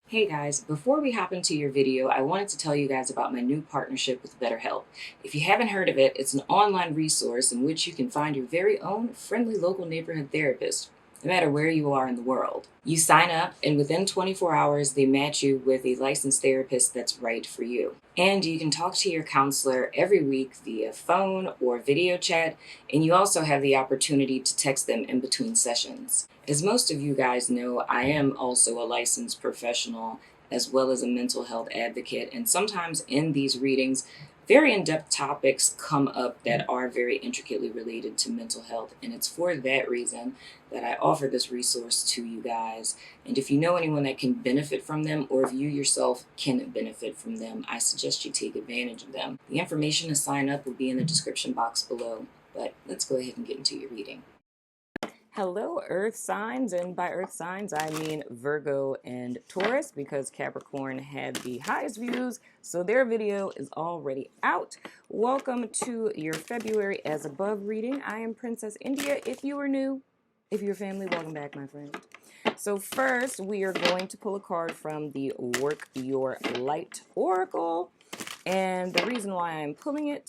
Hey guys, before we hop into your video, I wanted to tell you guys about my new partnership with BetterHelp. If you haven't heard of it, it's an online resource in which you can find your very own friendly local neighborhood therapist, no matter where you are in the world. You sign up, and within 24 hours, they match you with a licensed therapist that's right for you. And you can talk to your counselor every week via phone or video chat, and you also have the opportunity to text them in between sessions. As most of you guys know, I am also a licensed professional as well as a mental health advocate, and sometimes in these readings, very in-depth topics come up that are very intricately related to mental health, and it's for that reason that I offer this resource to you guys. And if you know anyone that can benefit from them, or if you yourself can benefit from them, I suggest you take advantage of them. The information to sign up will be in the description box below, but let's go ahead and get into your reading. Hello, Earth signs, and by Earth signs, I mean Virgo and Taurus, because Capricorn had the highest views, so their video is already out. Welcome to your February as above reading. I am Princess India. If you are new, if you're family, welcome back, my friend. So first, we are going to pull a card from the Work Your Light Oracle, and the reason why I'm pulling it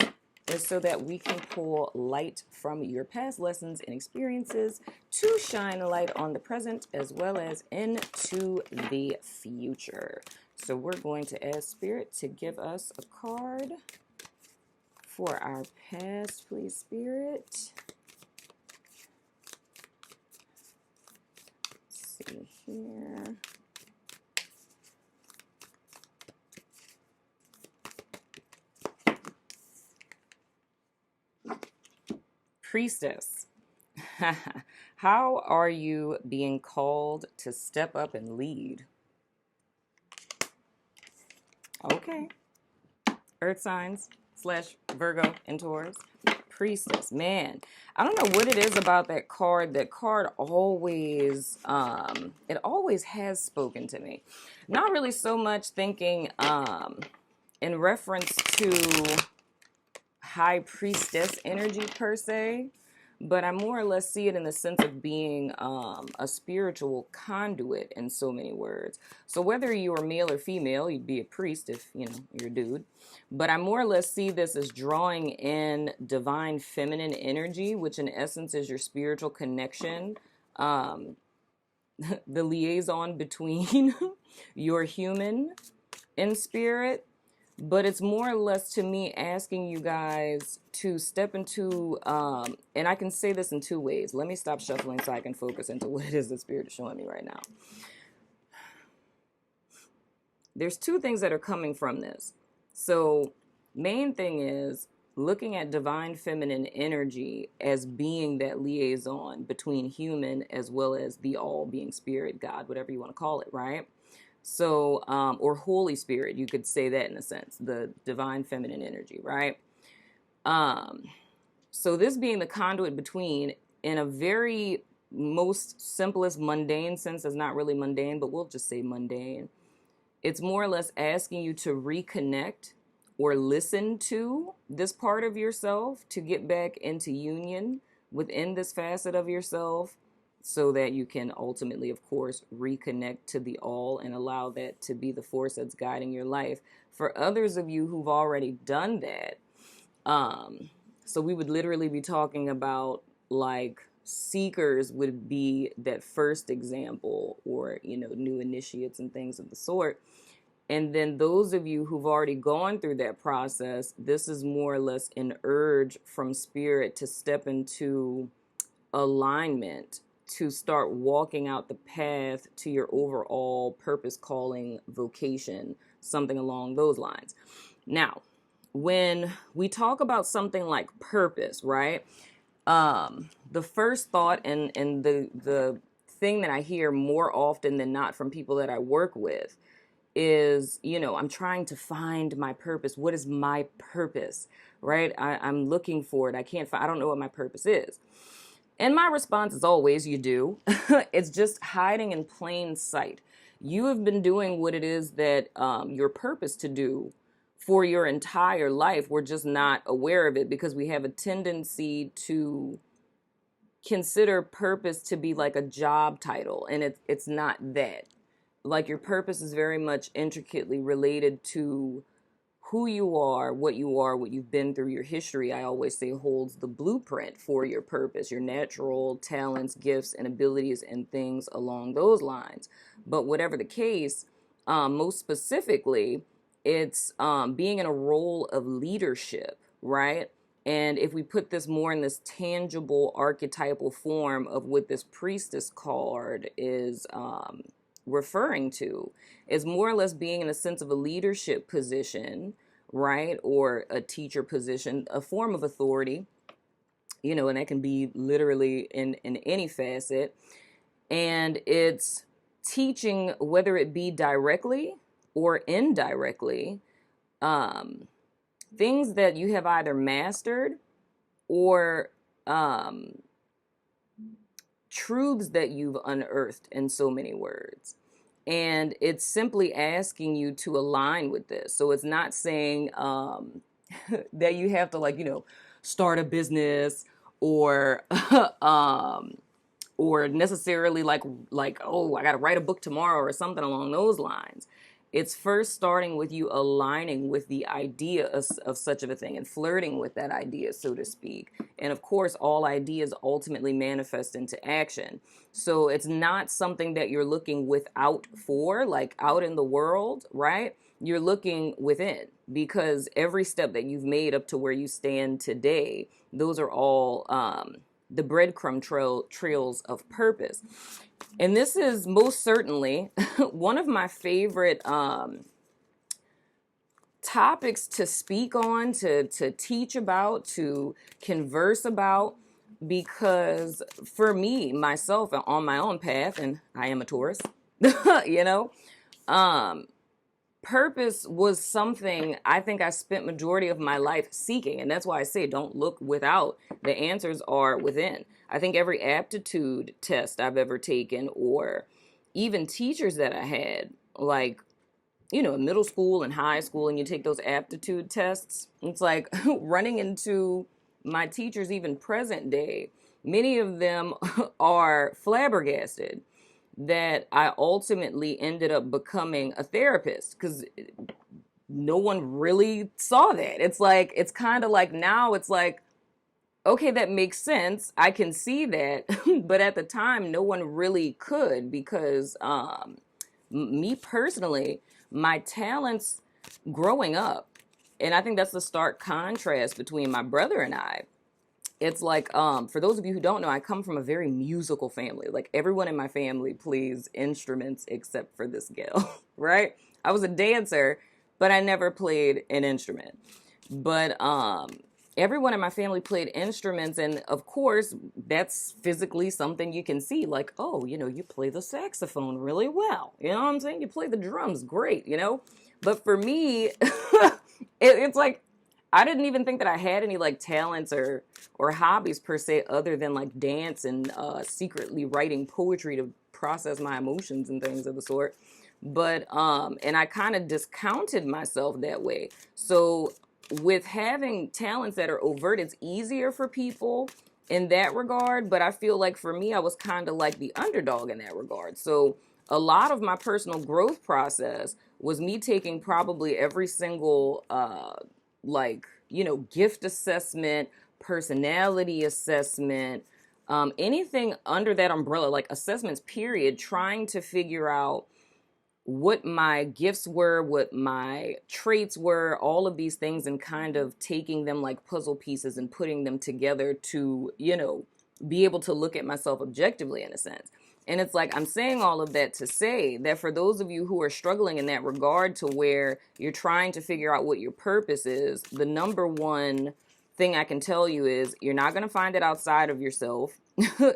is so that we can pull light from your past lessons and experiences to shine a light on the present as well as into the future. So we're going to ask Spirit to give us a card for our past, please, Spirit. Let's see here. Priestess. How are you being called to step up and lead? Okay. Earth signs / Virgo and Taurus. Priestess. Man, I don't know what it is about that card. That card always, it always has spoken to me. Not really so much thinking in reference to high priestess energy per se, but I more or less see it in the sense of being a spiritual conduit in so many words. So whether you are male or female, you'd be a priest if, you know, you're a dude. But I more or less see this as drawing in divine feminine energy, which in essence is your spiritual connection, the liaison between your human and spirit. But it's more or less to me asking you guys to step into, and I can say this in two ways. Let me stop shuffling so I can focus into what it is the Spirit is showing me right now. There's two things that are coming from this. So main thing is looking at divine feminine energy as being that liaison between human as well as the all being spirit, God, whatever you want to call it, right? So, or Holy Spirit, you could say that in a sense, the divine feminine energy, right? So this being the conduit between, in a very most simplest mundane sense, is not really mundane, but we'll just say mundane. It's more or less asking you to reconnect or listen to this part of yourself to get back into union within this facet of yourself, so that you can ultimately, of course, reconnect to the all and allow that to be the force that's guiding your life. For others of you who've already done that, so we would literally be talking about, like, seekers would be that first example, or, you know, new initiates and things of the sort. And then those of you who've already gone through that process, this is more or less an urge from spirit to step into alignment, to start walking out the path to your overall purpose, calling, vocation, something along those lines. Now, when we talk about something like purpose, right? The first thought and the thing that I hear more often than not from people that I work with is, you know, I'm trying to find my purpose. What is my purpose, right? I'm looking for it. I don't know what my purpose is. And my response is always, you do. It's just hiding in plain sight. You have been doing what it is that your purpose to do for your entire life. We're just not aware of it because we have a tendency to consider purpose to be like a job title, and it's not that. like your purpose is very much intricately related to who you are, what you've been through, your history, I always say holds the blueprint for your purpose, your natural talents, gifts, and abilities, and things along those lines. But whatever the case, most specifically, it's being in a role of leadership, right? And if we put this more in this tangible archetypal form of what this priestess card is referring to, is more or less being in a sense of a leadership position, right? Or a teacher position, a form of authority, you know, and that can be literally in any facet. And it's teaching, whether it be directly or indirectly, things that you have either mastered or truths that you've unearthed, in so many words. And it's simply asking you to align with this. So it's not saying that you have to, like, you know, start a business or or necessarily like oh, I got to write a book tomorrow or something along those lines. It's first starting with you aligning with the idea of such of a thing and flirting with that idea, so to speak. And of course, all ideas ultimately manifest into action. So it's not something that you're looking without for, like out in the world, right? You're looking within, because every step that you've made up to where you stand today, those are all the breadcrumb trails of purpose. And this is most certainly one of my favorite topics to speak on, to teach about, to converse about, because for me, myself, on my own path, and I am a Taurus, you know, purpose was something I think I spent majority of my life seeking. And that's why I say don't look without. The answers are within. I think every aptitude test I've ever taken, or even teachers that I had, like, you know, in middle school and high school, and you take those aptitude tests, it's like running into my teachers, even present day, many of them are flabbergasted that I ultimately ended up becoming a therapist, because no one really saw that. It's like, it's kind of like now it's like, okay, that makes sense. I can see that. But at the time, no one really could, because me personally, my talents growing up, and I think that's the stark contrast between my brother and I. It's like, for those of you who don't know, I come from a very musical family. Like, everyone in my family plays instruments except for this gal, right? I was a dancer, but I never played an instrument. But everyone in my family played instruments, and of course, that's physically something you can see. Like, oh, you know, you play the saxophone really well. You know what I'm saying? You play the drums great, you know? But for me, it's like, I didn't even think that I had any like talents or hobbies per se, other than like dance and secretly writing poetry to process my emotions and things of the sort. But and I kind of discounted myself that way. So with having talents that are overt, it's easier for people in that regard. But I feel like for me, I was kind of like the underdog in that regard. So a lot of my personal growth process was me taking probably every single like, you know, gift assessment, personality assessment, anything under that umbrella, like assessments, period, trying to figure out what my gifts were, what my traits were, all of these things, and kind of taking them like puzzle pieces and putting them together to, you know, be able to look at myself objectively, in a sense. And it's like, I'm saying all of that to say that for those of you who are struggling in that regard, to where you're trying to figure out what your purpose is, the number one thing I can tell you is you're not going to find it outside of yourself.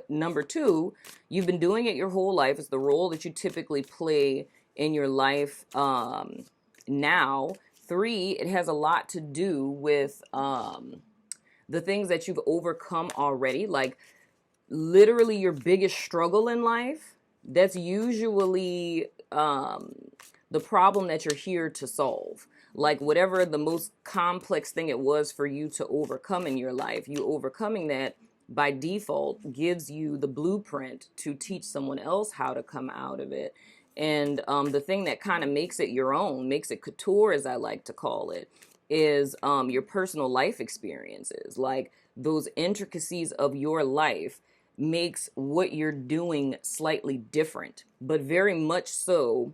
Number two, you've been doing it your whole life. It's the role that you typically play in your life now. Three, it has a lot to do with the things that you've overcome already, like literally your biggest struggle in life. That's usually the problem that you're here to solve. Like whatever the most complex thing it was for you to overcome in your life, you overcoming that by default gives you the blueprint to teach someone else how to come out of it. And the thing that kind of makes it your own, makes it couture, as I like to call it, is your personal life experiences. Like those intricacies of your life makes what you're doing slightly different, but very much so.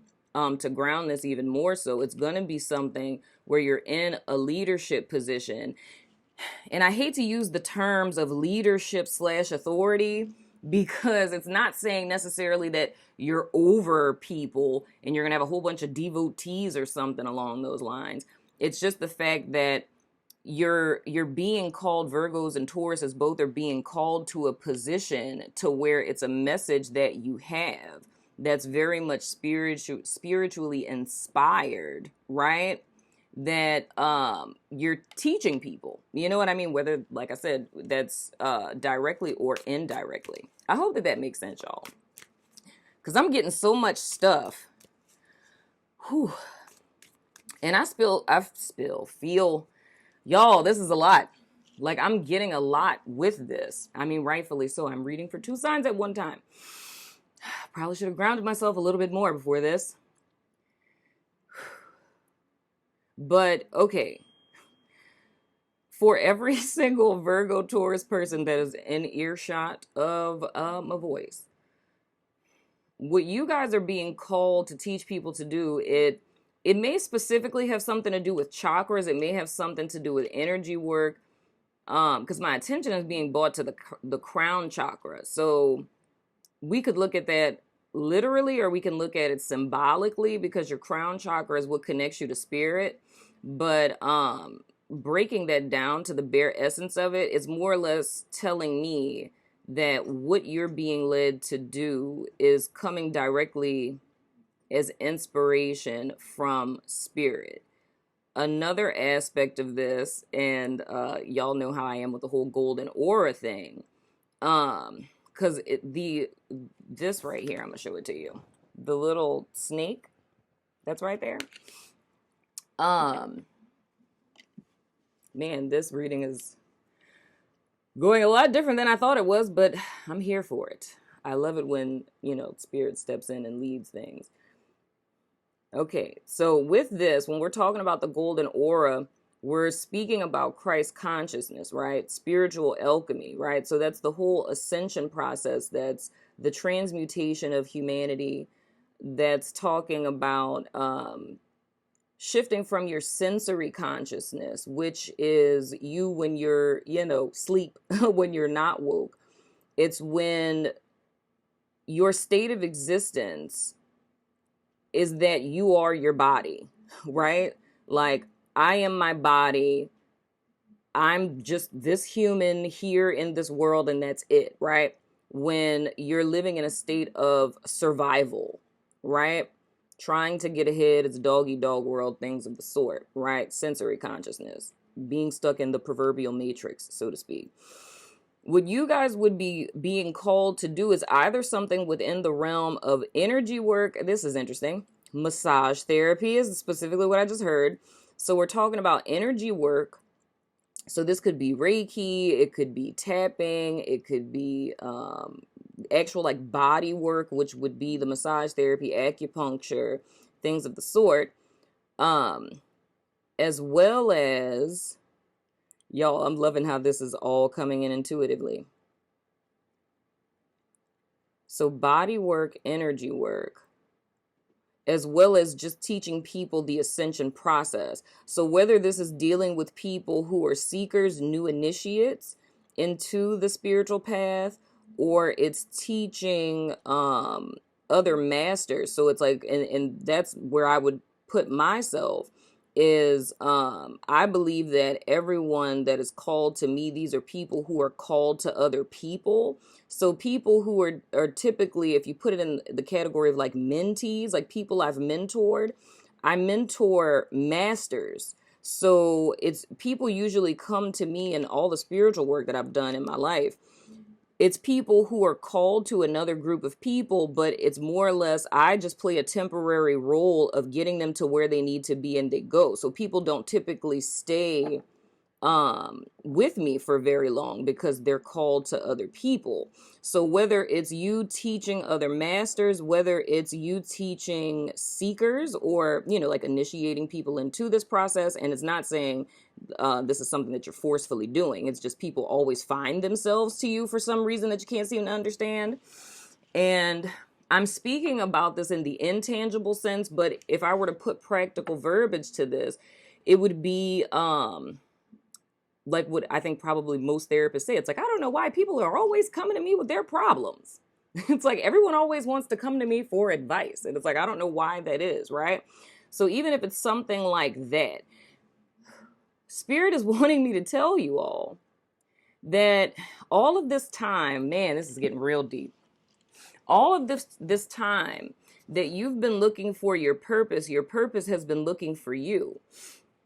To ground this even more so, it's going to be something where you're in a leadership position. And I hate to use the terms of leadership / authority, because it's not saying necessarily that you're over people and you're going to have a whole bunch of devotees or something along those lines. It's just the fact that you're being called, Virgos and Tauruses both are being called to a position to where it's a message that you have that's very much spiritually inspired, right? That you're teaching people, you know what I mean? Whether, like I said, that's directly or indirectly. I hope that that makes sense, y'all, because I'm getting so much stuff. Whew. And I feel, y'all, this is a lot. Like, I'm getting a lot with this. I mean, rightfully so. I'm reading for 2 signs at one time. Probably should have grounded myself a little bit more before this. But, okay. For every single Virgo Taurus person that is in earshot of a voice, what you guys are being called to teach people to do, it may specifically have something to do with chakras. It may have something to do with energy work. Because my attention is being brought to the crown chakra. So we could look at that literally, or we can look at it symbolically, because your crown chakra is what connects you to spirit. But breaking that down to the bare essence of it is more or less telling me that what you're being led to do is coming directly as inspiration from spirit. Another aspect of this, and y'all know how I am with the whole golden aura thing, because this right here, I'm gonna show it to you, the little snake that's right there. Man, this reading is going a lot different than I thought it was, but I'm here for it. I love it when, spirit steps in and leads things. Okay, so with this, when we're talking about the golden aura, we're speaking about Christ consciousness, right? Spiritual alchemy, right? So that's the whole ascension process. That's the transmutation of humanity. That's talking about shifting from your sensory consciousness, which is you when you're, sleep, when you're not woke. It's when your state of existence is that you are your body, right? Like, I am my body. I'm just this human here in this world, and that's it, right? When you're living in a state of survival, right? Trying to get ahead, it's dog-eat-dog world, things of the sort, right? Sensory consciousness, being stuck in the proverbial matrix, so to speak. What you guys would be being called to do is either something within the realm of energy work. This is interesting. Massage therapy is specifically what I just heard. So we're talking about energy work. So this could be Reiki. It could be tapping. It could be actual like body work, which would be the massage therapy, acupuncture, things of the sort. As well as, y'all, I'm loving how this is all coming in intuitively. So body work, energy work, as well as just teaching people the ascension process. So whether this is dealing with people who are seekers, new initiates into the spiritual path, or it's teaching other masters. So it's like, and that's where I would put myself, is I believe that everyone that is called to me, these are people who are called to other people. So people who are typically, if you put it in the category of like mentees, like people I've mentored, I mentor masters. So it's people usually come to me in all the spiritual work that I've done in my life. It's people who are called to another group of people, but it's more or less, I just play a temporary role of getting them to where they need to be and they go. So people don't typically stay with me for very long because they're called to other people. So whether it's you teaching other masters, whether it's you teaching seekers, or, you know, like initiating people into this process, and it's not saying this is something that you're forcefully doing. It's just people always find themselves to you for some reason that you can't seem to understand. And I'm speaking about this in the intangible sense, but if I were to put practical verbiage to this, it would be like what I think probably most therapists say. It's like, I don't know why people are always coming to me with their problems. It's like everyone always wants to come to me for advice. And it's like, I don't know why that is, right? So even if it's something like that, Spirit is wanting me to tell you all that all of this time, man, this is getting real deep. All of this time that you've been looking for your purpose has been looking for you.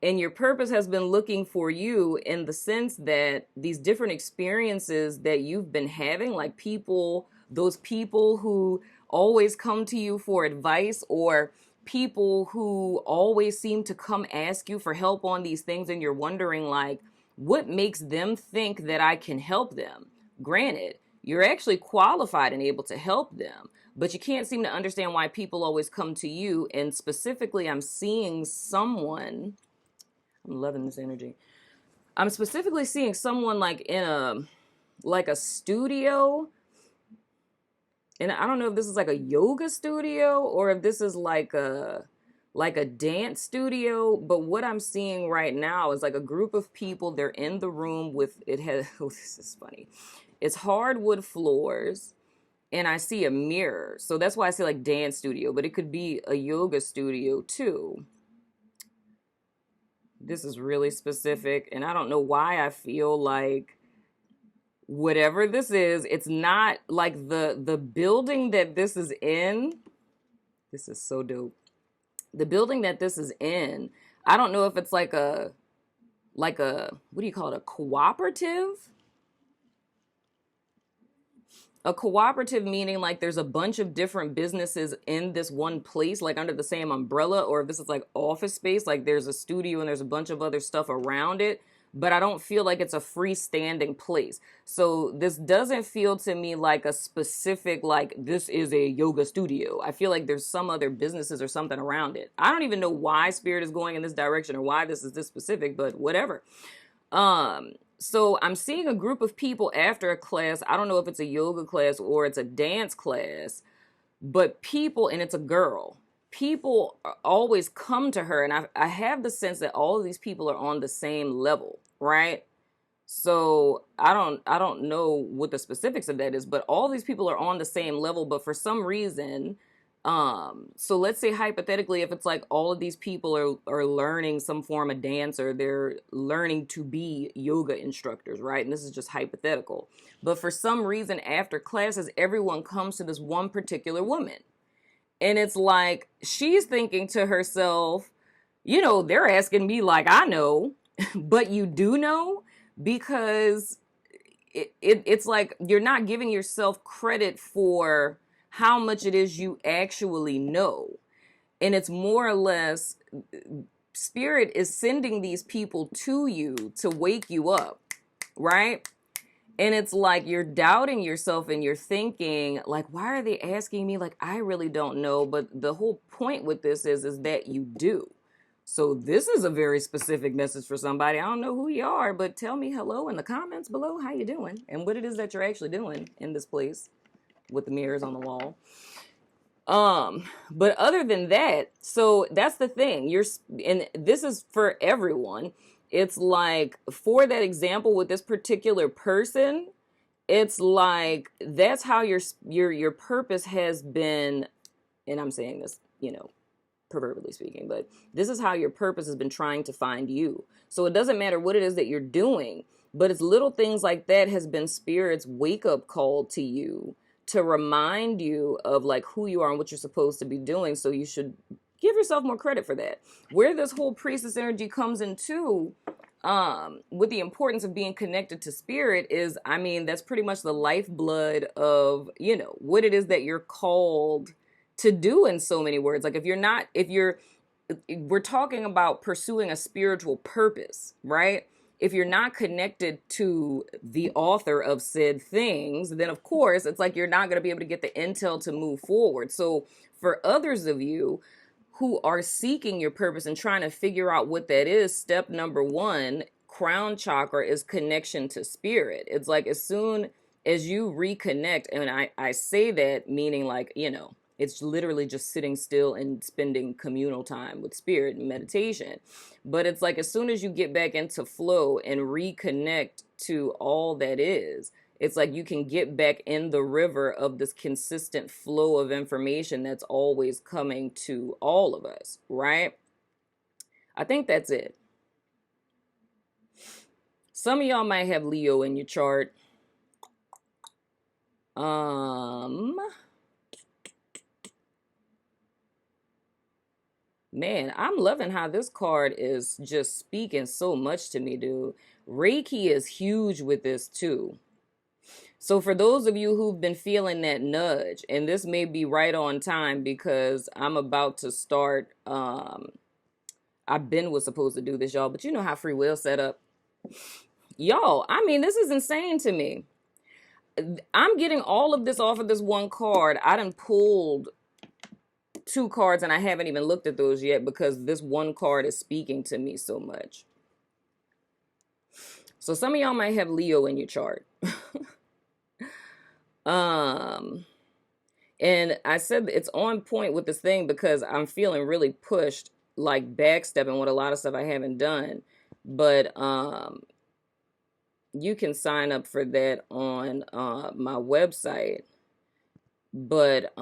And your purpose has been looking for you in the sense that these different experiences that you've been having, like those people who always come to you for advice, or people who always seem to come ask you for help on these things, and you're wondering, like, what makes them think that I can help them? Granted, you're actually qualified and able to help them, but you can't seem to understand why people always come to you. And specifically, I'm seeing someone... I'm loving this energy. I'm specifically seeing someone like in a studio. And I don't know if this is like a yoga studio or if this is like a dance studio. But what I'm seeing right now is like a group of people. They're in the room with, it has, oh, this is funny. It's hardwood floors. And I see a mirror. So that's why I say like dance studio. But it could be a yoga studio too. This is really specific, and I don't know why I feel like whatever this is, it's not like the building that this is in. This is so dope. The building that this is in, I don't know if it's like a what do you call it? A cooperative? A cooperative meaning like there's a bunch of different businesses in this one place, like under the same umbrella, or if this is like office space, like there's a studio and there's a bunch of other stuff around it, but I don't feel like it's a freestanding place. So this doesn't feel to me like a specific, like this is a yoga studio. I feel like there's some other businesses or something around it. I don't even know why Spirit is going in this direction or why this is this specific, but whatever. So I'm seeing a group of people after a class. I don't know if it's a yoga class or it's a dance class, but people, and it's a girl, people always come to her. And I have the sense that all of these people are on the same level, right? So I don't know what the specifics of that is, but all these people are on the same level, but for some reason, so let's say hypothetically, if it's like all of these people are learning some form of dance, or they're learning to be yoga instructors, right? And this is just hypothetical. But for some reason, after classes, everyone comes to this one particular woman. And it's like, she's thinking to herself, you know, they're asking me like I know, but you do know, because it's like you're not giving yourself credit for how much it is you actually know. And it's more or less, Spirit is sending these people to you to wake you up, right? And it's like you're doubting yourself and you're thinking like, why are they asking me? Like, I really don't know. But the whole point with this is that you do. So this is a very specific message for somebody. I don't know who you are, but tell me hello in the comments below, how you doing, and what it is that you're actually doing in this place with the mirrors on the wall. But other than that, so that's the thing. And this is for everyone. It's like, for that example with this particular person, it's like that's how your purpose has been. And I'm saying this, you know, proverbially speaking, but this is how your purpose has been trying to find you. So it doesn't matter what it is that you're doing, but it's little things like that has been Spirit's wake up call to you, to remind you of like who you are and what you're supposed to be doing. So you should give yourself more credit for that. Where this whole Priestess energy comes into, with the importance of being connected to Spirit is, I mean, that's pretty much the lifeblood of, you know, what it is that you're called to do in so many words. Like we're talking about pursuing a spiritual purpose, right? if you're not connected to the author of said things, then of course it's like you're not going to be able to get the intel to move forward. So for others of you who are seeking your purpose and trying to figure out what that is, step number one, crown chakra, is connection to spirit. It's like as soon as you reconnect, and I say that meaning like, you know, it's literally just sitting still and spending communal time with spirit and meditation. But it's like as soon as you get back into flow and reconnect to all that is, it's like you can get back in the river of this consistent flow of information that's always coming to all of us, right? I think that's it. Some of y'all might have Leo in your chart. Man, I'm loving how this card is just speaking so much to me, dude. Reiki is huge with this too. So for those of you who've been feeling that nudge, and this may be right on time because I'm about to start, was supposed to do this, y'all, but you know how free will set up. Y'all, I mean, this is insane to me. I'm getting all of this off of this one card. I done pulled 2 cards and I haven't even looked at those yet because this one card is speaking to me so much. So some of y'all might have Leo in your chart. And I said it's on point with this thing because I'm feeling really pushed, like backstepping with a lot of stuff I haven't done. But you can sign up for that on my website. But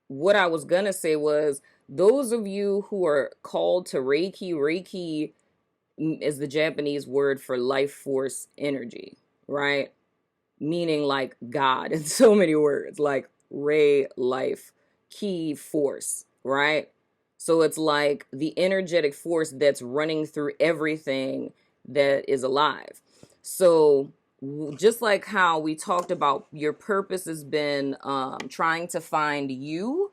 what I was gonna say was, those of you who are called to Reiki, Reiki is the Japanese word for life force energy, right? Meaning like God in so many words, like Rei, life, Ki, force, right? So it's like the energetic force that's running through everything that is alive. So just like how we talked about your purpose has been trying to find you,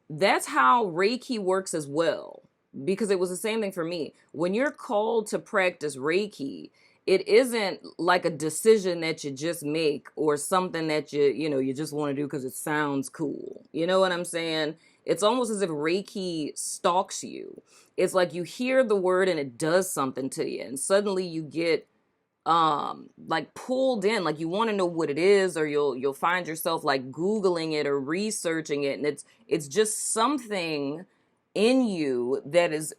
that's how Reiki works as well. Because it was the same thing for me. When you're called to practice Reiki, it isn't like a decision that you just make or something that you just want to do because it sounds cool. You know what I'm saying? It's almost as if Reiki stalks you. It's like you hear the word and it does something to you, and suddenly you get like pulled in, like you want to know what it is, or you'll find yourself like Googling it or researching it, and it's just something in you that is,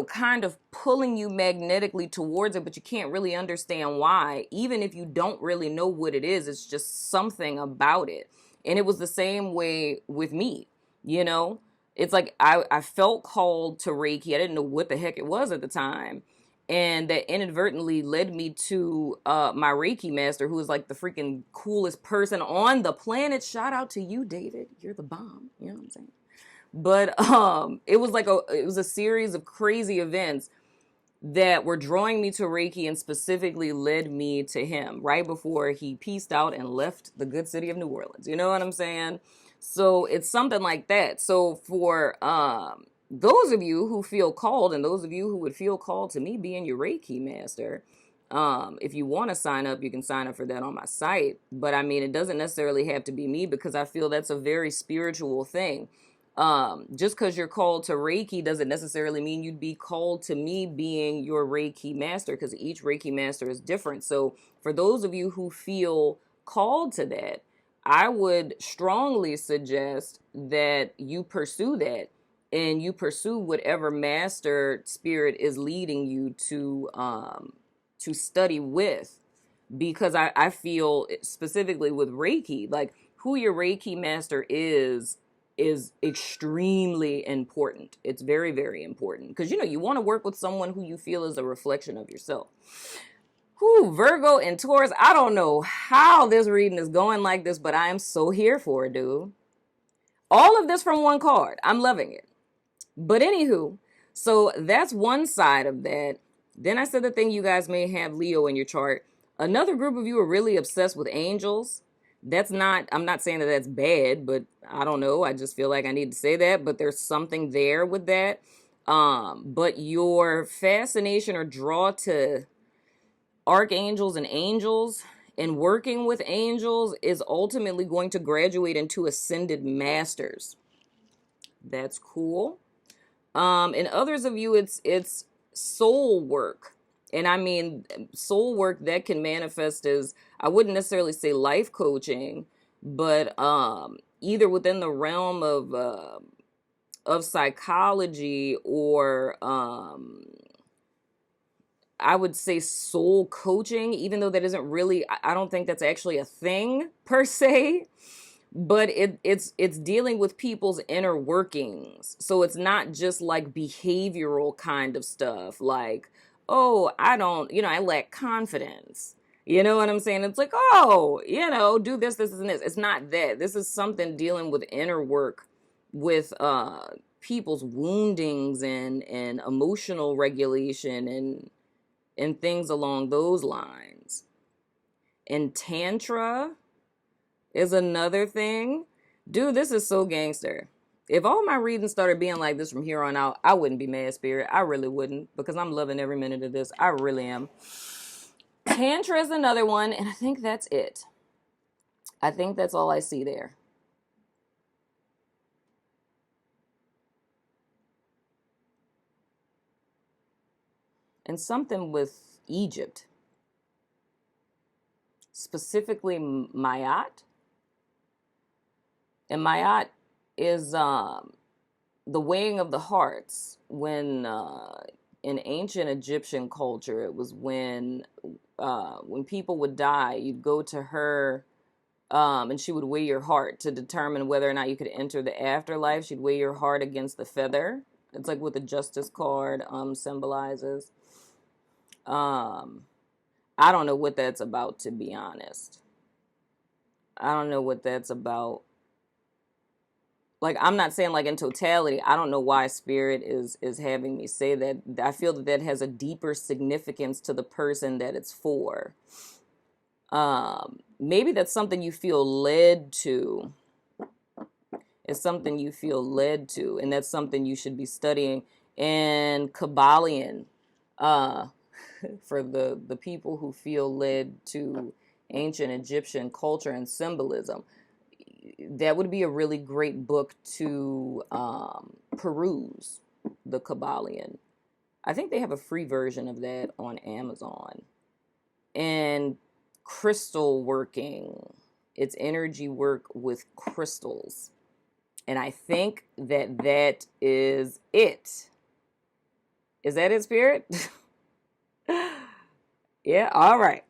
kind of pulling you magnetically towards it, but you can't really understand why. Even if you don't really know what it is, it's just something about it. And it was the same way with me, It's like I felt called to Reiki. I didn't know what the heck it was at the time. And that inadvertently led me to my Reiki master, who is like the freaking coolest person on the planet. Shout out to you, David. You're the bomb. You know what I'm saying? But it was a series of crazy events that were drawing me to Reiki and specifically led me to him right before he peaced out and left the good city of New Orleans. You know what I'm saying? So it's something like that. So for those of you who feel called, and those of you who would feel called to me being your Reiki master, if you want to sign up, you can sign up for that on my site. But I mean, it doesn't necessarily have to be me, because I feel that's a very spiritual thing. Just because you're called to Reiki doesn't necessarily mean you'd be called to me being your Reiki master, because each Reiki master is different. So for those of you who feel called to that, I would strongly suggest that you pursue that, and you pursue whatever master spirit is leading you to study with. Because I feel specifically with Reiki, like who your Reiki master is extremely important. It's very, very important, because you want to work with someone who you feel is a reflection of yourself. Virgo and Taurus. I don't know how this reading is going like this, but I am so here for it, dude. All of this from one card. I'm loving it. But anywho, so that's one side of that. Then I said the thing, you guys may have Leo in your chart. Another group of you are really obsessed with angels. I'm not saying that that's bad, but I don't know. I just feel like I need to say that. But there's something there with that. But your fascination or draw to archangels and angels and working with angels is ultimately going to graduate into ascended masters. That's cool. And others of you, it's soul work. And I mean, soul work that can manifest as, I wouldn't necessarily say life coaching, but either within the realm of psychology, or I would say soul coaching, even though that isn't really, I don't think that's actually a thing per se, but it's dealing with people's inner workings. So it's not just like behavioral kind of stuff, like, oh, I lack confidence. You know what I'm saying? It's like, oh, do this, this, and this. It's not that. This is something dealing with inner work, with people's woundings and emotional regulation and things along those lines. And Tantra is another thing. Dude, this is so gangster. If all my readings started being like this from here on out, I wouldn't be mad, Spirit. I really wouldn't, because I'm loving every minute of this. I really am. Tantra is another one, and I think that's it. I think that's all I see there. And something with Egypt. Specifically Mayat. And Mayat is the weighing of the hearts. When in ancient Egyptian culture, it was when people would die, you'd go to her, and she would weigh your heart to determine whether or not you could enter the afterlife. She'd weigh your heart against the feather. It's like what the Justice card symbolizes. I don't know what that's about, to be honest. I don't know what that's about. Like, I'm not saying like in totality. I don't know why Spirit is having me say that. I feel that has a deeper significance to the person that it's for. Maybe that's something you feel led to. It's something you feel led to, and that's something you should be studying. And Kabbalion, for the people who feel led to ancient Egyptian culture and symbolism, that would be a really great book to peruse, the Kabbalion. I think they have a free version of that on Amazon. And crystal working, it's energy work with crystals. And I think that is it. Is that it, Spirit? Yeah, all right.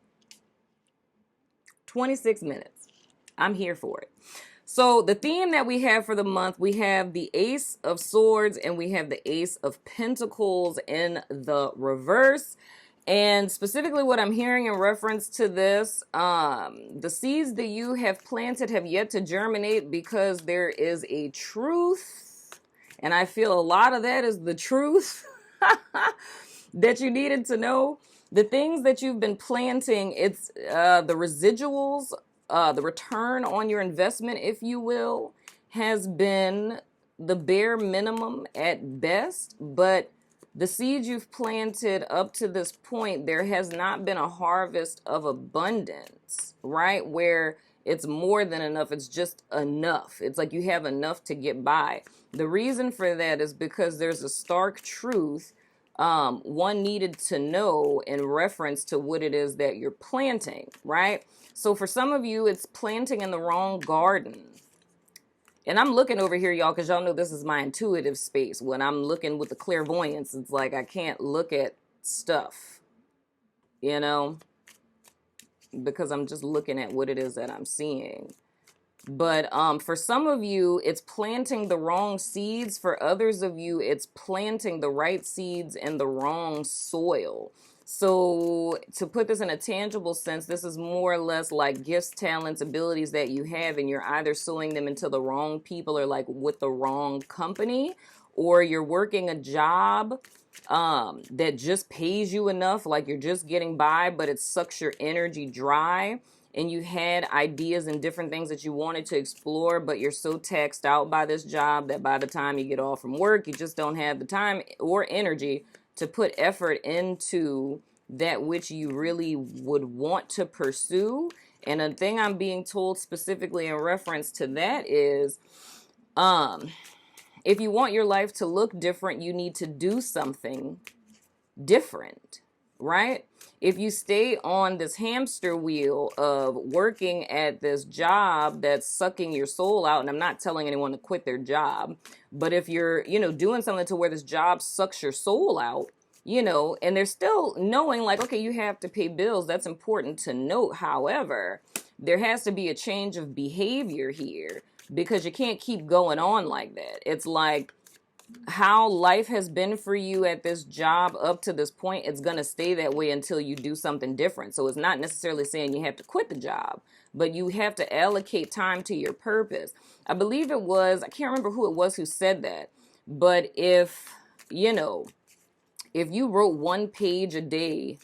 26 minutes. I'm here for it. So the theme that we have for the month, we have the Ace of Swords and we have the Ace of Pentacles in the reverse. And specifically what I'm hearing in reference to this, the seeds that you have planted have yet to germinate, because there is a truth. And I feel a lot of that is the truth that you needed to know. The things that you've been planting, it's the residuals, the return on your investment, if you will, has been the bare minimum at best. But the seeds you've planted up to this point, there has not been a harvest of abundance, right? Where it's more than enough. It's just enough. It's like you have enough to get by. The reason for that is because there's a stark truth one needed to know in reference to what it is that you're planting, right? So for some of you, it's planting in the wrong garden. And I'm looking over here, y'all, because y'all know this is my intuitive space. When I'm looking with the clairvoyance, it's like I can't look at stuff, because I'm just looking at what it is that I'm seeing. But for some of you, it's planting the wrong seeds. For others of you, it's planting the right seeds in the wrong soil. So to put this in a tangible sense, this is more or less like gifts, talents, abilities that you have, and you're either sowing them into the wrong people or like with the wrong company, or you're working a job that just pays you enough, like you're just getting by, but it sucks your energy dry. and you had ideas and different things that you wanted to explore, but you're so taxed out by this job that by the time you get off from work, you just don't have the time or energy to put effort into that which you really would want to pursue. And a thing I'm being told specifically in reference to that is, if you want your life to look different, you need to do something different, right? If you stay on this hamster wheel of working at this job that's sucking your soul out, and I'm not telling anyone to quit their job, but if you're, doing something to where this job sucks your soul out, and they're still knowing like, okay, you have to pay bills. That's important to note. However, there has to be a change of behavior here because you can't keep going on like that. It's like how life has been for you at this job up to this point, it's going to stay that way until you do something different. So it's not necessarily saying you have to quit the job, but you have to allocate time to your purpose. I believe it was, I can't remember who it was who said that, but if you wrote 1 page a day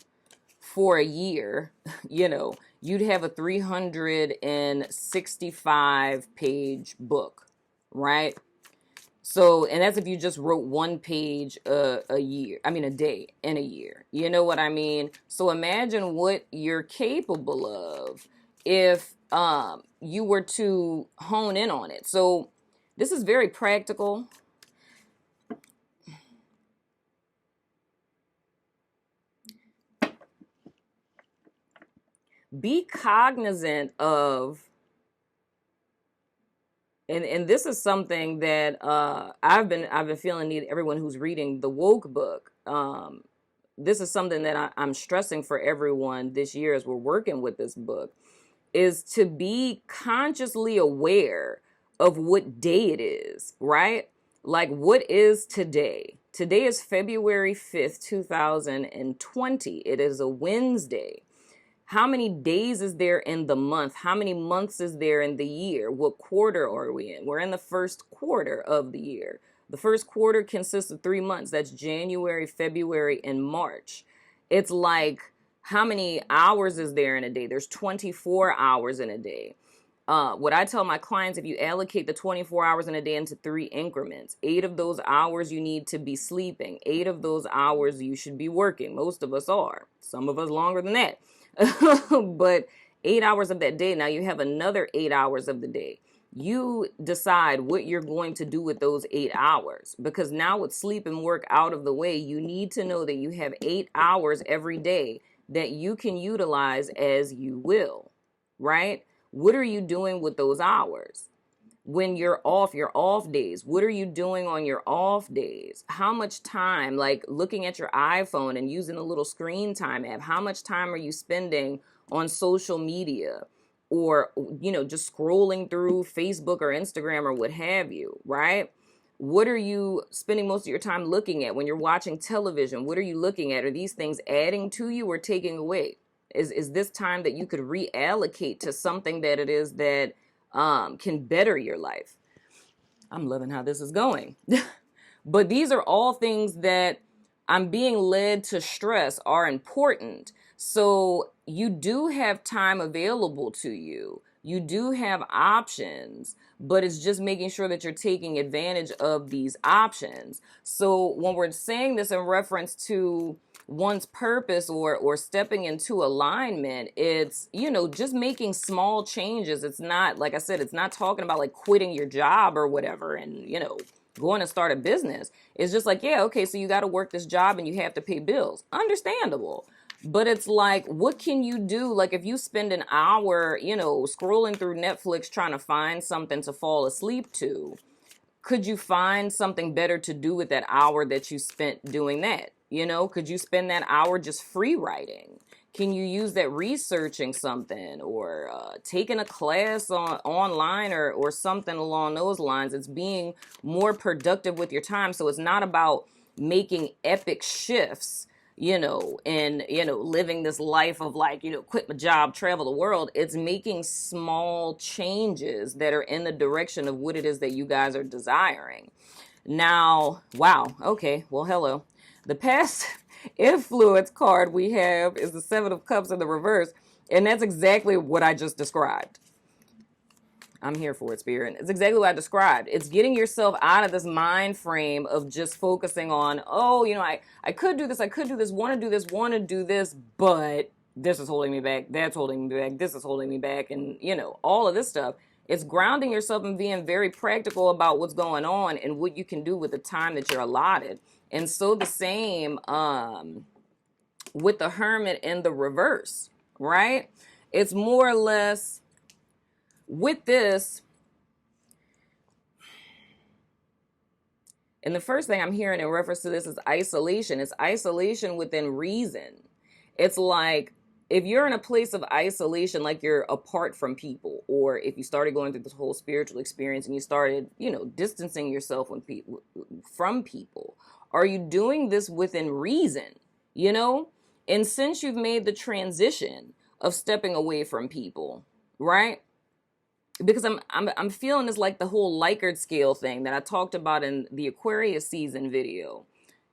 for a year, you'd have a 365 page book, right? So, and that's if you just wrote 1 page a day in a year. You know what I mean? So imagine what you're capable of if you were to hone in on it. So this is very practical. Be cognizant of, and this is something that I've been feeling need everyone who's reading the Woke book. This is something that I'm stressing for everyone this year as we're working with this book, is to be consciously aware of what day it is, right? Like, what is today? Today is February 5th, 2020. It is a Wednesday. How many days is there in the month? How many months is there in the year? What quarter are we in? We're in the first quarter of the year. The first quarter consists of 3 months. That's January, February, and March. It's like, how many hours is there in a day? There's 24 hours in a day. What I tell my clients, if you allocate the 24 hours in a day into 3 increments, 8 of those hours you need to be sleeping. 8 of those hours you should be working. Most of us are. Some of us longer than that. But 8 hours of that day, now you have another 8 hours of the day. You decide what you're going to do with those 8 hours, because now with sleep and work out of the way, you need to know that you have 8 hours every day that you can utilize as you will, right? What are you doing with those hours? When you're off, your off days, what are you doing on your off days? How much time, like looking at your iPhone and using a little screen time app, how much time are you spending on social media or, just scrolling through Facebook or Instagram or what have you, right? What are you spending most of your time looking at when you're watching television? What are you looking at? Are these things adding to you or taking away? Is this time that you could reallocate to something that it is that can better your life? I'm loving how this is going. But these are all things that I'm being led to stress are important. So you do have time available to you. You do have options, but it's just making sure that you're taking advantage of these options. So when we're saying this in reference to one's purpose or stepping into alignment, it's, just making small changes. It's not, like I said, it's not talking about like quitting your job or whatever and, going to start a business. It's just like, yeah, okay, so you got to work this job and you have to pay bills. Understandable. But it's like, what can you do? Like if you spend an hour, scrolling through Netflix trying to find something to fall asleep to, could you find something better to do with that hour that you spent doing that? Could you spend that hour just free writing? Can you use that researching something or taking a class online or something along those lines? It's being more productive with your time. So it's not about making epic shifts, and, living this life of like, quit my job, travel the world. It's making small changes that are in the direction of what it is that you guys are desiring. Now, wow. Okay. Well, hello. The past influence card we have is the 7 of Cups in the reverse. And that's exactly what I just described. I'm here for it, Spirit. It's exactly what I described. It's getting yourself out of this mind frame of just focusing on, oh, you know, I could do this, want to do this, but this is holding me back, that's holding me back, this is holding me back, and, you know, all of this stuff. It's grounding yourself and being very practical about what's going on and what you can do with the time that you're allotted. And so the same with the Hermit in the reverse, right? It's more or less with this. And the first thing I'm hearing in reference to this is isolation. It's isolation within reason. It's like if you're in a place of isolation, like you're apart from people, or if you started going through this whole spiritual experience and you started, you know, distancing yourself from people, are you doing this within reason? You know? And since you've made the transition of stepping away from people, right? Because I'm feeling this like the whole Likert scale thing that I talked about in the Aquarius season video.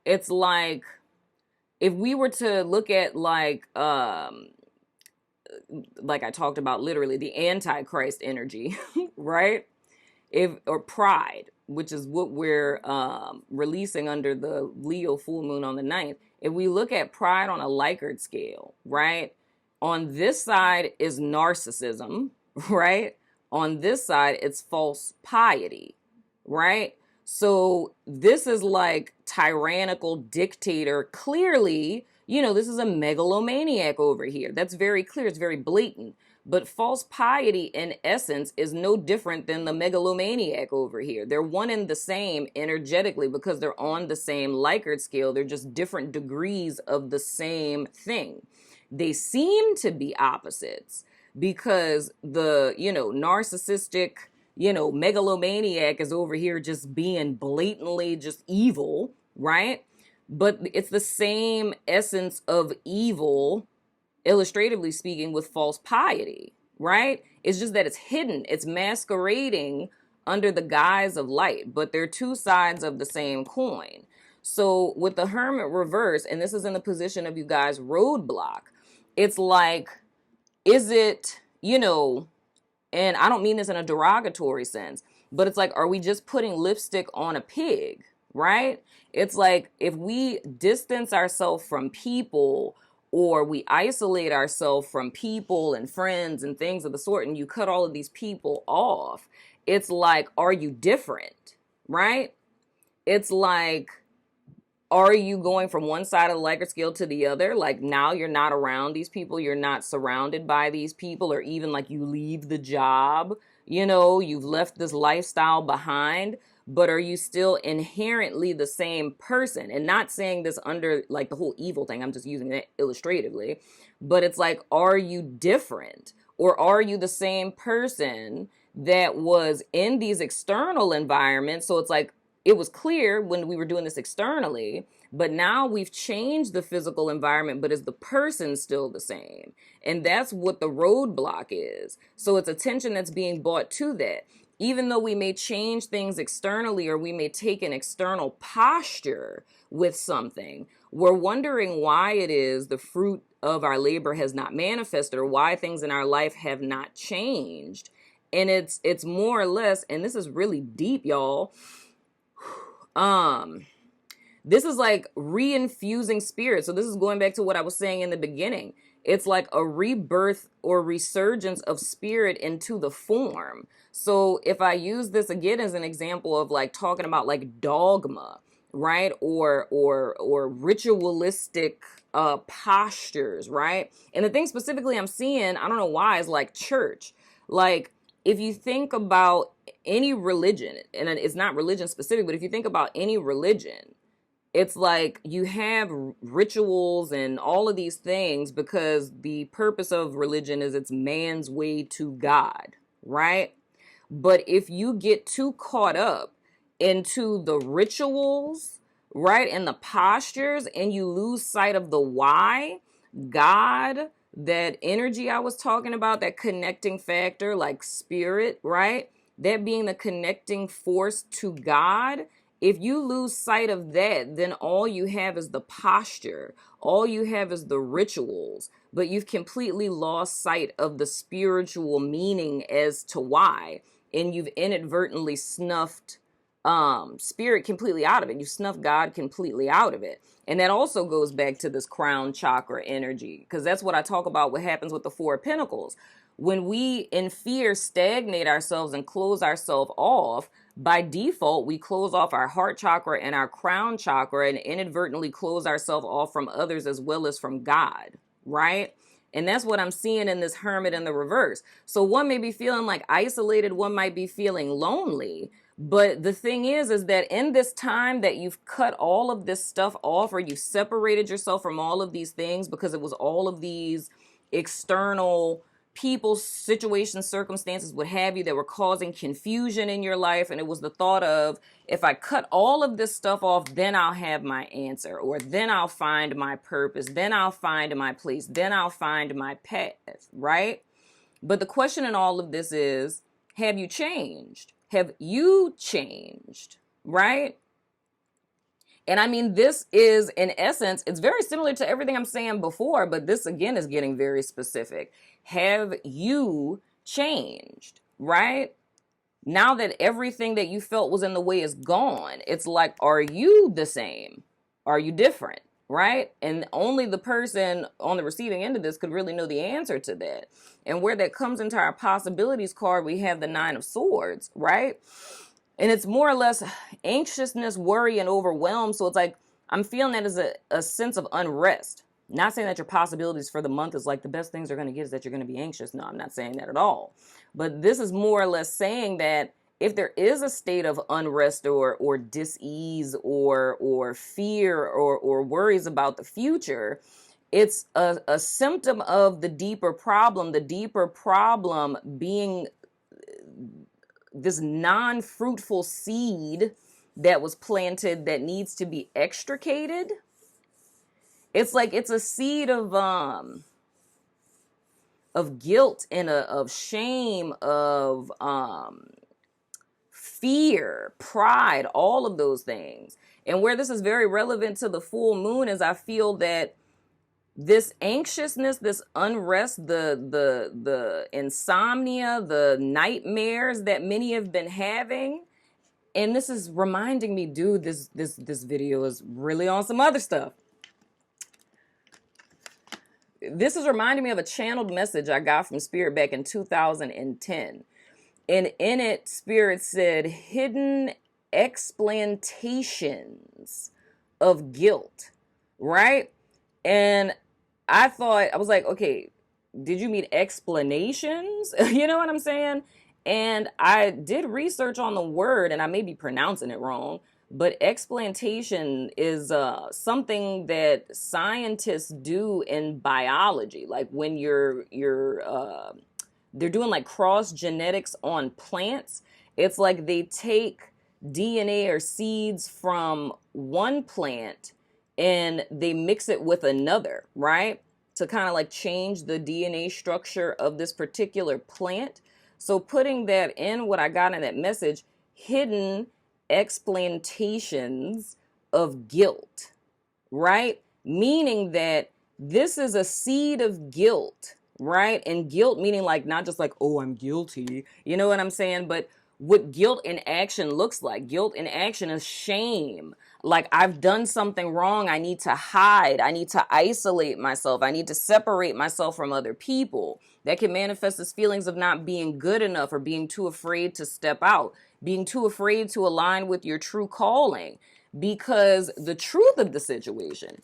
It's like if we were to look at like I talked about literally the Antichrist energy, right? Or pride, which is what we're releasing under the Leo full moon on the 9th. If we look at pride on a Likert scale, right? On this side is narcissism, right? On this side, it's false piety, right? So this is like tyrannical dictator. Clearly, you know, this is a megalomaniac over here. That's very clear. It's very blatant. But false piety, in essence, is no different than the megalomaniac over here. They're one and the same energetically because they're on the same Likert scale. They're just different degrees of the same thing. They seem to be opposites because the, you know, narcissistic, you know, megalomaniac is over here just being blatantly just evil, right? But it's the same essence of evil, illustratively speaking, with false piety, right? It's just that it's hidden. It's masquerading under the guise of light, but they're two sides of the same coin. So with the Hermit reverse, and this is in the position of you guys roadblock, it's like, is it, you know, and I don't mean this in a derogatory sense, but it's like, are we just putting lipstick on a pig, right? It's like if we distance ourselves from people or we isolate ourselves from people and friends and things of the sort, and you cut all of these people off, it's like, are you different, right? It's like, are you going from one side of the Likert scale to the other? Like now you're not around these people. You're not surrounded by these people, or even like you leave the job, you know, you've left this lifestyle behind, but are you still inherently the same person? And not saying this under like the whole evil thing. I'm just using it illustratively, but it's like, are you different, or are you the same person that was in these external environments? So it's like, it was clear when we were doing this externally, but now we've changed the physical environment, but is the person still the same? And that's what the roadblock is. So it's attention that's being brought to that. Even though we may change things externally, or we may take an external posture with something, we're wondering why it is the fruit of our labor has not manifested, or why things in our life have not changed. And it's more or less, and this is really deep, y'all. This is like reinfusing spirit. So this is going back to what I was saying in the beginning. It's like a rebirth or resurgence of spirit into the form. So if I use this again as an example of like talking about like dogma, right? Or ritualistic postures, right? And the thing specifically I'm seeing, I don't know why, is like church. Like if you think about any religion, and it's not religion specific, but if you think about any religion, it's like you have rituals and all of these things because the purpose of religion is it's man's way to God, right? But if you get too caught up into the rituals, right, and the postures, and you lose sight of the why, God, that energy I was talking about, that connecting factor, like spirit, right? That being the connecting force to God, if you lose sight of that, then all you have is the posture. All you have is the rituals, but you've completely lost sight of the spiritual meaning as to why. And you've inadvertently snuffed spirit completely out of it. You snuff God completely out of it. And that also goes back to this crown chakra energy, because that's what I talk about, what happens with the Four of Pentacles. When we in fear stagnate ourselves and close ourselves off, by default, we close off our heart chakra and our crown chakra and inadvertently close ourselves off from others as well as from God, right? And that's what I'm seeing in this Hermit in the reverse. So one may be feeling like isolated, one might be feeling lonely. But the thing is that in this time that you've cut all of this stuff off, or you separated yourself from all of these things because it was all of these external people, situations, circumstances, what have you, that were causing confusion in your life. And it was the thought of, if I cut all of this stuff off, then I'll have my answer, or then I'll find my purpose, then I'll find my place, then I'll find my path, right? But the question in all of this is, have you changed? Have you changed, right? And I mean, this is, in essence, it's very similar to everything I'm saying before, but this again is getting very specific. Have you changed, right? Now that everything that you felt was in the way is gone, it's like, are you the same? Are you different, right? And only the person on the receiving end of this could really know the answer to that. And where that comes into our possibilities card, we have the Nine of Swords, right? And it's more or less anxiousness, worry, and overwhelm. So it's like, I'm feeling that as a sense of unrest. Not saying that your possibilities for the month is like the best things you're going to get is that you're going to be anxious. No, I'm not saying that at all. But this is more or less saying that if there is a state of unrest or dis-ease or fear or worries about the future, it's a symptom of the deeper problem being this non-fruitful seed that was planted that needs to be extricated. It's like it's a seed of guilt and of shame, of fear, pride, all of those things. And where this is very relevant to the full moon is I feel that this anxiousness, this unrest, the insomnia, the nightmares that many have been having, and this is reminding me, dude, this video is really on some other stuff. This is reminding me of a channeled message I got from Spirit back in 2010. And in it, Spirit said, hidden explanations of guilt, right? And I was like, okay, did you mean explanations? You know what I'm saying? And I did research on the word, and I may be pronouncing it wrong, but explantation is something that scientists do in biology. Like when they're doing like cross genetics on plants. It's like they take DNA or seeds from one plant and they mix it with another, right? To kind of like change the DNA structure of this particular plant. So putting that in, what I got in that message, hidden explanations of guilt, right? Meaning that this is a seed of guilt, right? And guilt meaning like not just like, oh, I'm guilty, you know what I'm saying? But what guilt in action looks like. Guilt in action is shame. Like, I've done something wrong. I need to hide. I need to isolate myself. I need to separate myself from other people. That can manifest as feelings of not being good enough or being too afraid to step out, being too afraid to align with your true calling. Because the truth of the situation,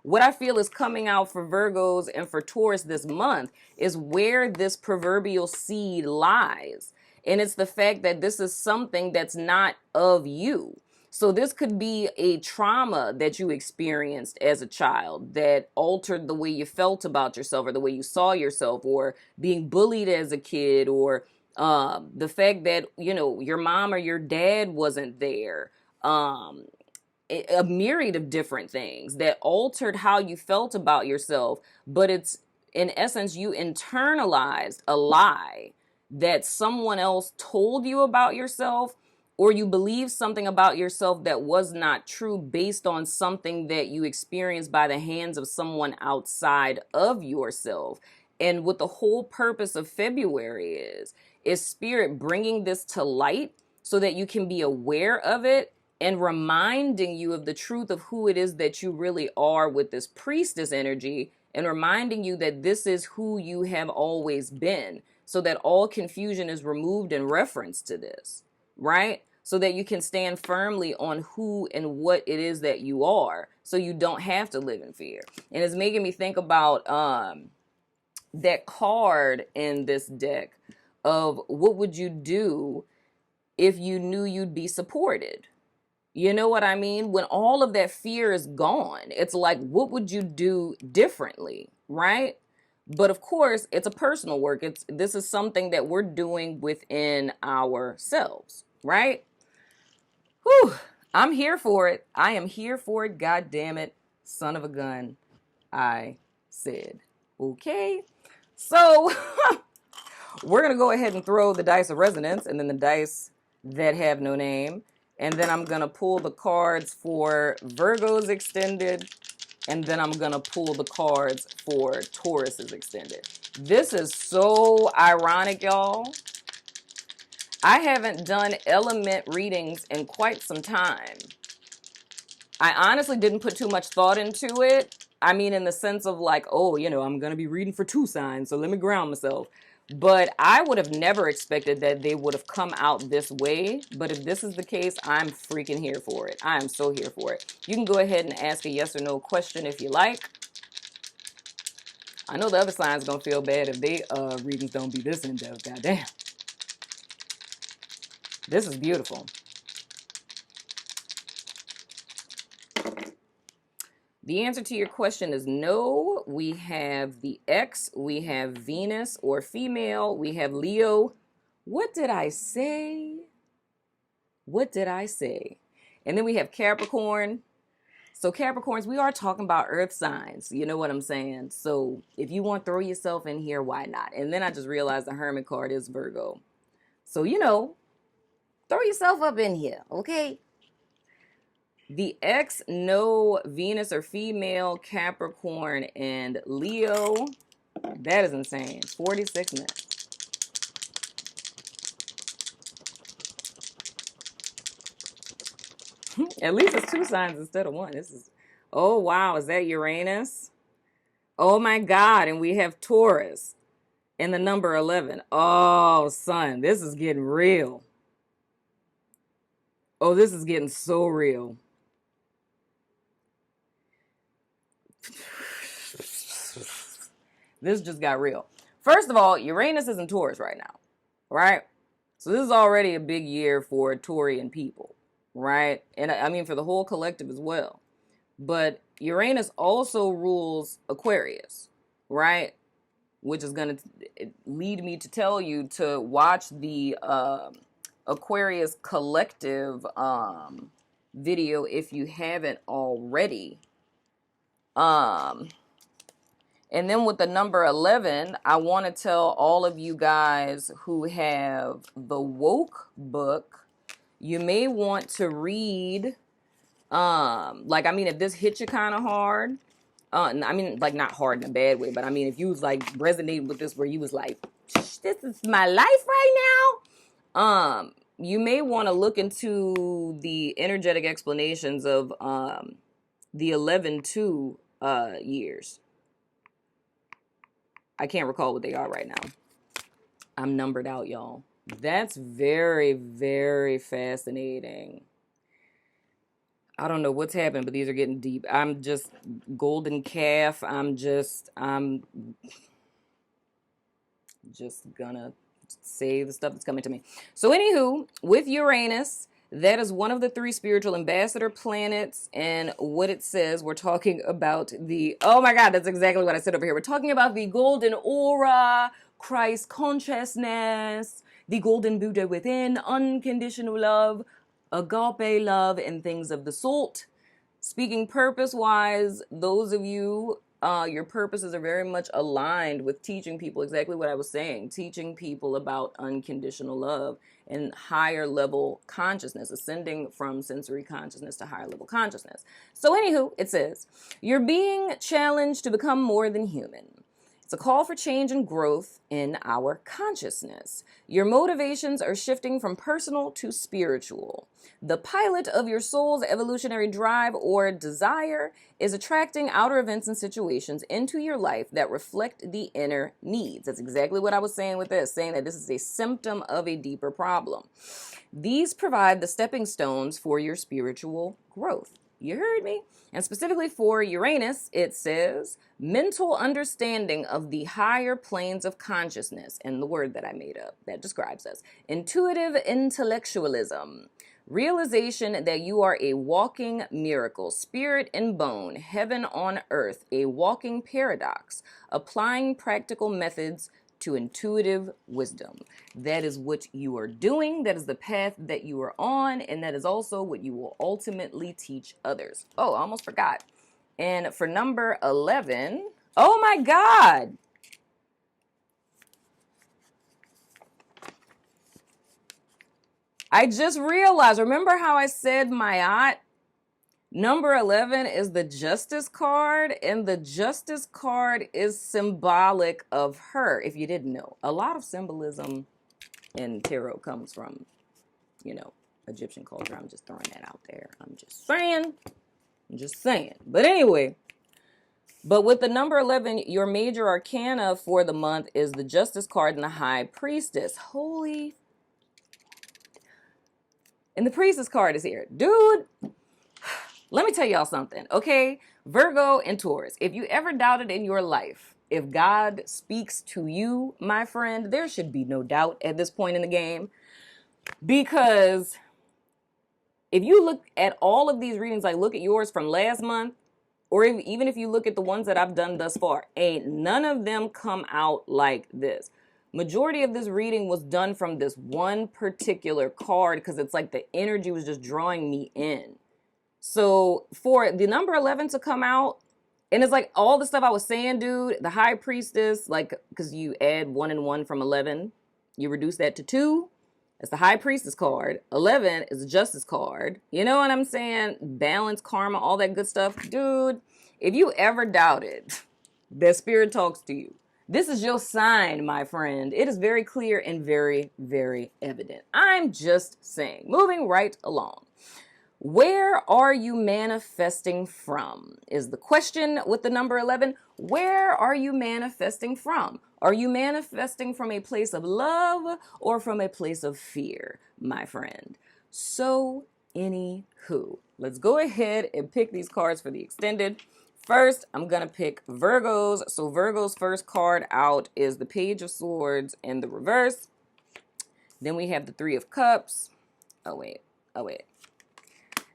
what I feel is coming out for Virgos and for Taurus this month is where this proverbial seed lies. And it's the fact that this is something that's not of you. So this could be a trauma that you experienced as a child that altered the way you felt about yourself or the way you saw yourself, or being bullied as a kid, or the fact that, you know, your mom or your dad wasn't there. A myriad of different things that altered how you felt about yourself. But it's, in essence, you internalized a lie that someone else told you about yourself, or you believe something about yourself that was not true based on something that you experienced by the hands of someone outside of yourself. And what the whole purpose of February is spirit bringing this to light so that you can be aware of it and reminding you of the truth of who it is that you really are with this priestess energy, and reminding you that this is who you have always been, so that all confusion is removed in reference to this, right? So that you can stand firmly on who and what it is that you are, so you don't have to live in fear. And it's making me think about that card in this deck of what would you do if you knew you'd be supported? You know what I mean? When all of that fear is gone, it's like, what would you do differently, right? But of course, it's a personal work. This is something that we're doing within ourselves, right? Whew, I'm here for it. I am here for it. God damn it. Son of a gun. I said, okay. So we're going to go ahead and throw the dice of resonance and then the dice that have no name. And then I'm going to pull the cards for Virgo's extended. And then I'm going to pull the cards for Taurus's extended. This is so ironic, y'all. I haven't done element readings in quite some time. I honestly didn't put too much thought into it. I mean, in the sense of like, oh, you know, I'm going to be reading for 2 signs, so let me ground myself. But I would have never expected that they would have come out this way. But if this is the case, I'm freaking here for it. I am so here for it. You can go ahead and ask a yes or no question if you like. I know the other sign's going to feel bad if they readings don't be this in-depth. Goddamn. This is beautiful. The answer to your question is no. We have the X, we have Venus or female, we have Leo. What did I say? What did I say? And then we have Capricorn. So Capricorns, we are talking about earth signs. You know what I'm saying? So if you want to throw yourself in here, why not? And then I just realized the Hermit card is Virgo. So, you know, throw yourself up in here, okay? The X, no, Venus or female, Capricorn, and Leo. That is insane. 46 minutes. At least it's 2 signs instead of 1. This is, oh wow, is that Uranus? Oh my God, and we have Taurus and the number 11. Oh, son, this is getting real. Oh, this is getting so real. This just got real. First of all, Uranus is in Taurus right now, right? So this is already a big year for Taurian people, right? And I mean for the whole collective as well. But Uranus also rules Aquarius, right? Which is going to lead me to tell you to watch the Aquarius collective video if you haven't already. And then with the number 11, I want to tell all of you guys who have the Woke book, you may want to read, like, I mean, if this hit you kind of hard, I mean, like, not hard in a bad way, but I mean, if you was, like, resonating with this where you was like, this is my life right now, you may want to look into the energetic explanations of the 11-2 years. I can't recall what they are right now. I'm numbered out, y'all. That's very, very fascinating. I don't know what's happening, but these are getting deep. I'm just golden calf. I'm just gonna say the stuff that's coming to me. So anywho, with Uranus, that is one of the 3 spiritual ambassador planets. And what it says, we're talking about the, oh my God, that's exactly what I said over here. We're talking about the golden aura, Christ consciousness, the golden Buddha within, unconditional love, agape love, and things of the sort. Speaking purpose-wise, those of you, your purposes are very much aligned with teaching people exactly what I was saying, teaching people about unconditional love and higher level consciousness, ascending from sensory consciousness to higher level consciousness. So anywho, it says, you're being challenged to become more than human. It's a call for change and growth in our consciousness. Your motivations are shifting from personal to spiritual. The pilot of your soul's evolutionary drive or desire is attracting outer events and situations into your life that reflect the inner needs. That's exactly what I was saying with this, saying that this is a symptom of a deeper problem. These provide the stepping stones for your spiritual growth. You heard me. And specifically for Uranus, it says mental understanding of the higher planes of consciousness, and the word that I made up that describes us. Intuitive intellectualism. Realization that you are a walking miracle, spirit in bone, heaven on earth, a walking paradox, applying practical methods to intuitive wisdom. That is what you are doing. That is the path that you are on. And that is also what you will ultimately teach others. Oh, I almost forgot. And for number 11, oh my God. I just realized, remember how I said Mayat? Number 11 is the Justice card, and the Justice card is symbolic of her, if you didn't know. A lot of symbolism in tarot comes from, Egyptian culture. I'm just throwing that out there. I'm just saying. But anyway, but with the number 11, your major arcana for the month is the Justice card and the High Priestess. And the Priestess card is here. Dude, let me tell y'all something, okay? Virgo and Taurus, if you ever doubted in your life, if God speaks to you, my friend, there should be no doubt at this point in the game. Because if you look at all of these readings, like look at yours from last month, or even if you look at the ones that I've done thus far, ain't none of them come out like this. Majority of this reading was done from this one particular card because it's like the energy was just drawing me in. So for the number 11 to come out, and it's like all the stuff I was saying, dude, the High Priestess, like, because you add 1 and 1 from 11, you reduce that to 2. It's the High Priestess card. 11 is the Justice card. You know what I'm saying? Balance, karma, all that good stuff. Dude, if you ever doubted that Spirit talks to you, this is your sign, my friend. It is very clear and very, very evident. I'm just saying. Moving right along. Where are you manifesting from is the question with the number 11. Where are you manifesting from? Are you manifesting from a place of love or from a place of fear, my friend? So, anywho, let's go ahead and pick these cards for the extended. First, I'm going to pick Virgo's. So Virgo's first card out is the Page of Swords in the reverse. Then we have the Three of Cups. Oh, wait.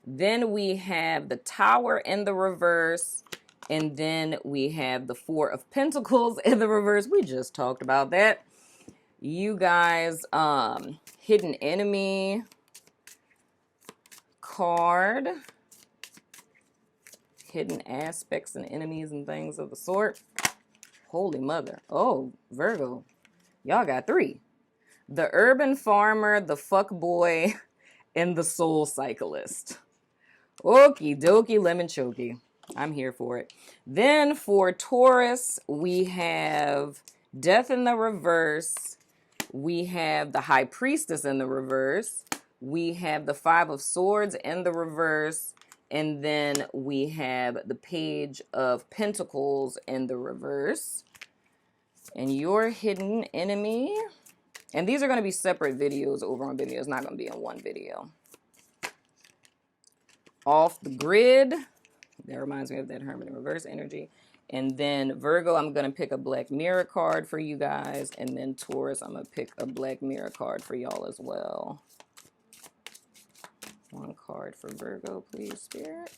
Then we have the Tower in the reverse. And then we have the Four of Pentacles in the reverse. We just talked about that. You guys, Hidden Enemy card. Hidden aspects and enemies and things of the sort. Holy mother. Oh, Virgo. Y'all got 3. The Urban Farmer, the Fuckboy, and the Soul Cyclist. Okie dokie lemon choky. I'm here for it. Then for Taurus, we have Death in the reverse. We have the High Priestess in the reverse. We have the Five of Swords in the reverse. And then we have the Page of Pentacles in the reverse. And your Hidden Enemy. And these are going to be separate videos over on Vimeo. It's not going to be in one video. Off the Grid. That reminds me of that Hermit in reverse energy. And then Virgo, I'm going to pick a Black Mirror card for you guys. And then Taurus, I'm going to pick a Black Mirror card for y'all as well. One card for Virgo, please, Spirit.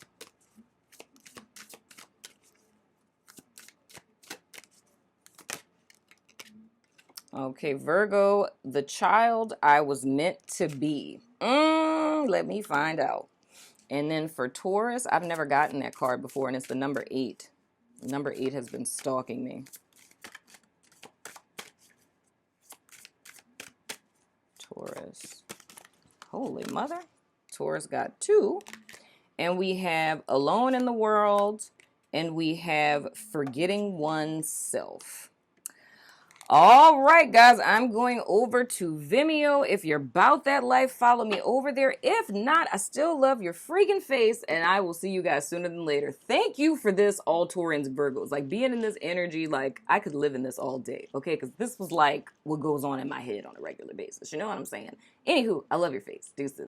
Okay, Virgo, the child I was meant to be. Let me find out. And then for Taurus, I've never gotten that card before, and it's the number 8. Number 8 has been stalking me. Taurus. Holy mother. Taurus got 2. And we have Alone in the World. And we have Forgetting Oneself. All right, guys, I'm going over to Vimeo. If you're about that life, follow me over there. If not, I still love your freaking face, and I will see you guys sooner than later. Thank you for this, all Taurans, Virgos. Like, being in this energy, like, I could live in this all day, okay? Because this was, like, what goes on in my head on a regular basis. You know what I'm saying? Anywho, I love your face. Deuces.